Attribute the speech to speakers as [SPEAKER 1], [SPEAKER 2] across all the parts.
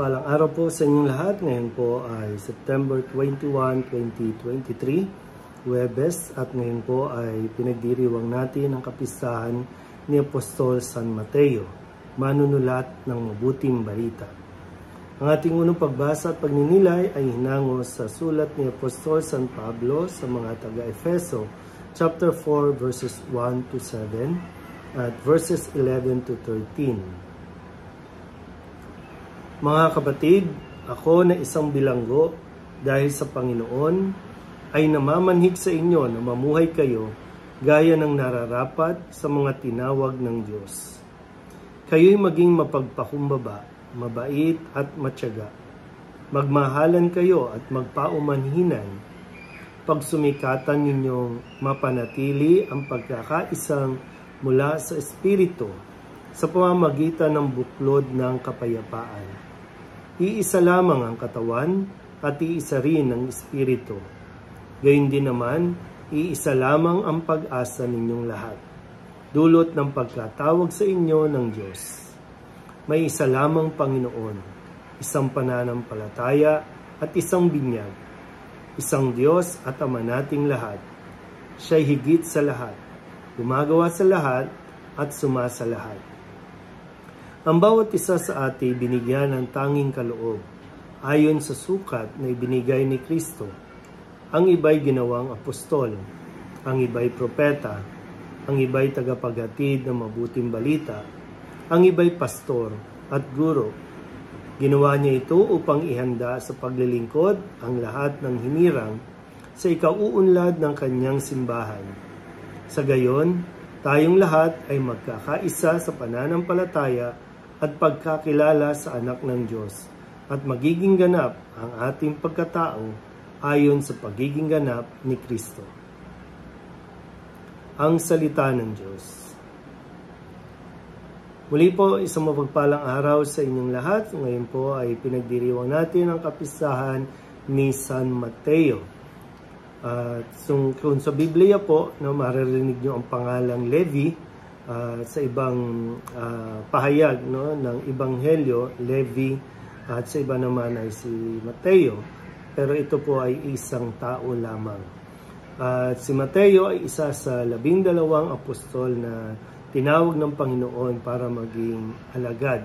[SPEAKER 1] Mapagpalang araw po sa inyong lahat. Ngayon po ay September 21, 2023, Huwebes, at ngayon po ay pinagdiriwang natin ang kapistahan ni Apostol San Mateo, manunulat ng mabuting balita. Ang ating unang pagbasa at pagninilay ay hinango sa sulat ni Apostol San Pablo sa mga taga-Efeso, chapter 4, verses 1 to 7, at verses 11 to 13. Mga kapatid, ako na isang bilanggo dahil sa Panginoon ay namamanhig sa inyo na mamuhay kayo gaya ng nararapat sa mga tinawag ng Diyos. Kayo'y maging mapagpakumbaba, mabait at matyaga. Magmahalan kayo at magpaumanhinan. Pagsumikatan ninyong mapanatili ang pagkakaisang mula sa Espiritu sa pamamagitan ng buklod ng kapayapaan. Iisa lamang ang katawan at iisa rin ang Espiritu. Gayun din naman, iisa lamang ang pag-asa ninyong lahat, dulot ng pagkatawag sa inyo ng Diyos. May isa lamang Panginoon, isang pananampalataya at isang binyag, isang Diyos at Ama nating lahat. Siya'y higit sa lahat, gumagawa sa lahat at sumasa lahat. Ang bawat isa sa atin binigyan ng tanging kaloob ayon sa sukat na ibinigay ni Kristo. Ang iba'y ginawang apostol, ang iba'y propeta, ang iba'y tagapaghatid ng mabuting balita, ang iba'y pastor at guro. Ginawa niya ito upang ihanda sa paglilingkod ang lahat ng hinirang sa ikauunlad ng kanyang simbahan. Sa gayon, tayong lahat ay magkakaisa sa pananampalataya at pagkakilala sa anak ng Diyos at magiging ganap ang ating pagkatao ayon sa pagiging ganap ni Kristo. Ang salita ng Diyos. Muli po, isang mapagpalang araw sa inyong lahat. Ngayon po ay pinagdiriwang natin ang kapistahan ni San Mateo. Kung sa Biblia po, maririnig nyo ang pangalang Levi. Sa ibang pahayag ng Ebanghelyo, Levi, at sa iba naman ay si Mateo. Pero ito po ay isang tao lamang. Si Mateo ay isa sa 12 apostol na tinawag ng Panginoon para maging alagad,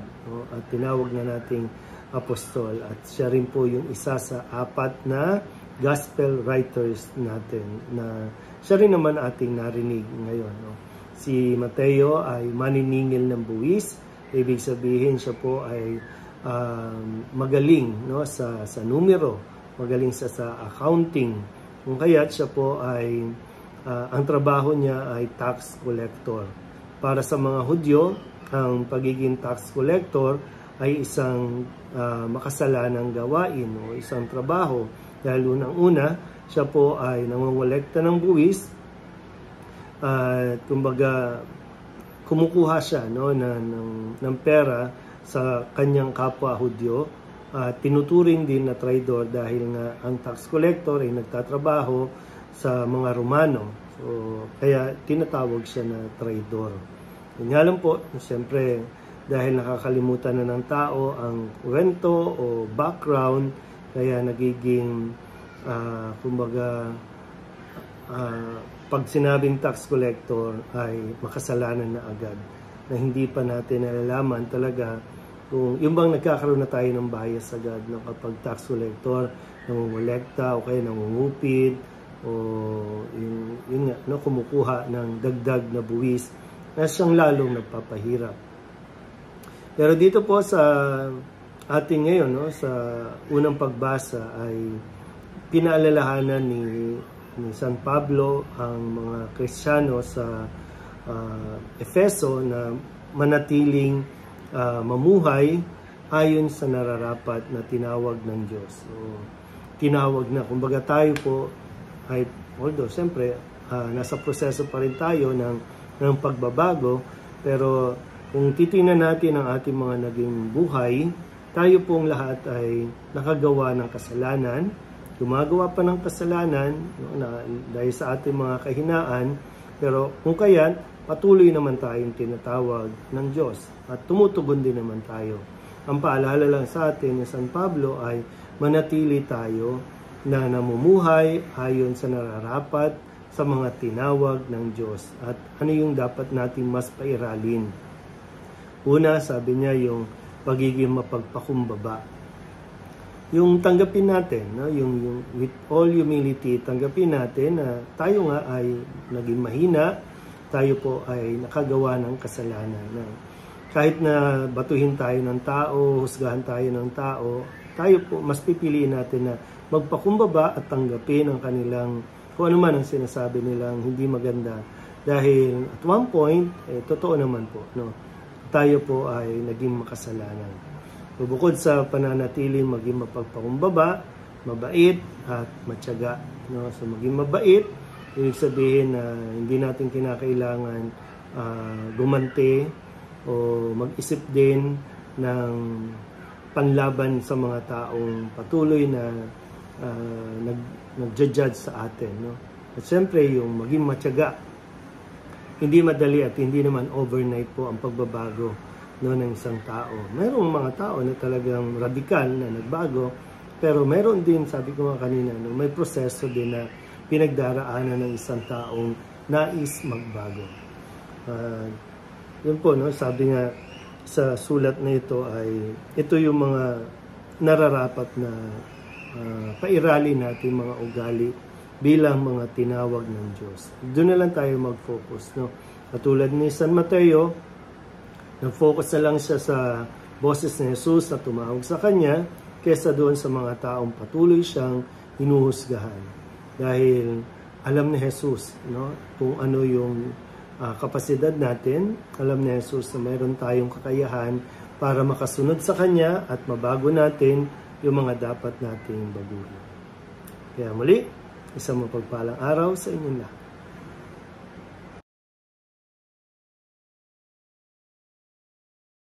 [SPEAKER 1] at tinawag na nating apostol. At siya rin po yung isa sa 4 na gospel writers natin na siya rin naman ating narinig ngayon. Si Mateo ay maniningil ng buwis. Ibig sabihin siya po ay magaling sa numero, magaling sa accounting. Kung kaya't siya po ay ang trabaho niya ay tax collector. Para sa mga Hudyo, ang pagiging tax collector ay isang makasalanang gawain o isang trabaho. Dahil unang-una, siya po ay nangongolekta ng buwis. Kumbaga, kumukuha siya ng pera sa kanyang kapwa Hudyo. Tinuturing din na traidor dahil nga ang tax collector ay nagtatrabaho sa mga Romano. So, kaya tinatawag siya na traidor. Yun nga lang po, siyempre, dahil nakakalimutan na ng tao ang kwento o background, kaya nagiging, kumbaga, pag sinabing tax collector ay makasalanan na agad na hindi pa natin nalalaman talaga kung yung bang nagkakaroon na tayo ng bias agad kapag tax collector nangungulekta o kaya nangungupit o yun nga, kumukuha ng dagdag na buwis na siyang lalong nagpapahirap. Pero dito po sa ating ngayon, sa unang pagbasa ay pinaalalahanan ni San Pablo ang mga Kristiyano sa Efeso na manatiling mamuhay ayon sa nararapat na tinawag ng Diyos. So, tinawag na, kumbaga tayo po ay, although siyempre nasa proseso pa rin tayo ng pagbabago, pero kung titingnan natin ang ating mga naging buhay, tayo pong lahat ay nakagawa ng kasalanan, gumagawa pa ng kasalanan dahil sa ating mga kahinaan, pero kung kaya, patuloy naman tayong tinatawag ng Diyos at tumutugon din naman tayo. Ang paalala lang sa atin ni San Pablo ay manatili tayo na namumuhay ayon sa nararapat sa mga tinawag ng Diyos. At ano yung dapat nating mas pairalin? Una, sabi niya, yung pagiging mapagpakumbaba. Yung tanggapin natin, no? yung with all humility, tanggapin natin na tayo nga ay naging mahina, tayo po ay nakagawa ng kasalanan. No? Kahit na batuhin tayo ng tao, husgahan tayo ng tao, tayo po mas pipiliin natin na magpakumbaba at tanggapin ang kanilang, kung ano man ang sinasabi nilang hindi maganda. Dahil at one point, totoo naman po, no? Tayo po ay naging makasalanan. So, bukod sa pananatili, maging mapagpakumbaba, mabait at matyaga. No? So maging mabait, ibig sabihin na hindi natin kinakailangan gumante o mag-isip din ng panlaban sa mga taong patuloy na nag-judge sa atin. No? At siyempre, yung maging matyaga, hindi madali at hindi naman overnight po ang pagbabago, no, ng isang tao. Mayroong mga tao na talagang radikal na nagbago, pero mayroon din, sabi ko nga kanina, no, may proseso din na pinagdaraanan ng isang taong nais magbago. Yun po, no, sabi nga sa sulat na ito ay ito yung mga nararapat na pairali natin mga ugali bilang mga tinawag ng Diyos. Doon na lang tayo mag-focus. No? Katulad ni San Mateo, nag-focus na lang siya sa boses ni Jesus na tumawag sa kanya kesa doon sa mga taong patuloy siyang hinuhusgahan. Dahil alam ni Jesus, no, kung ano yung kapasidad natin, alam ni Jesus na mayroon tayong kakayahan para makasunod sa kanya at mabago natin yung mga dapat nating baguhin. Kaya muli, isang mapagpalang araw sa inyong lahat.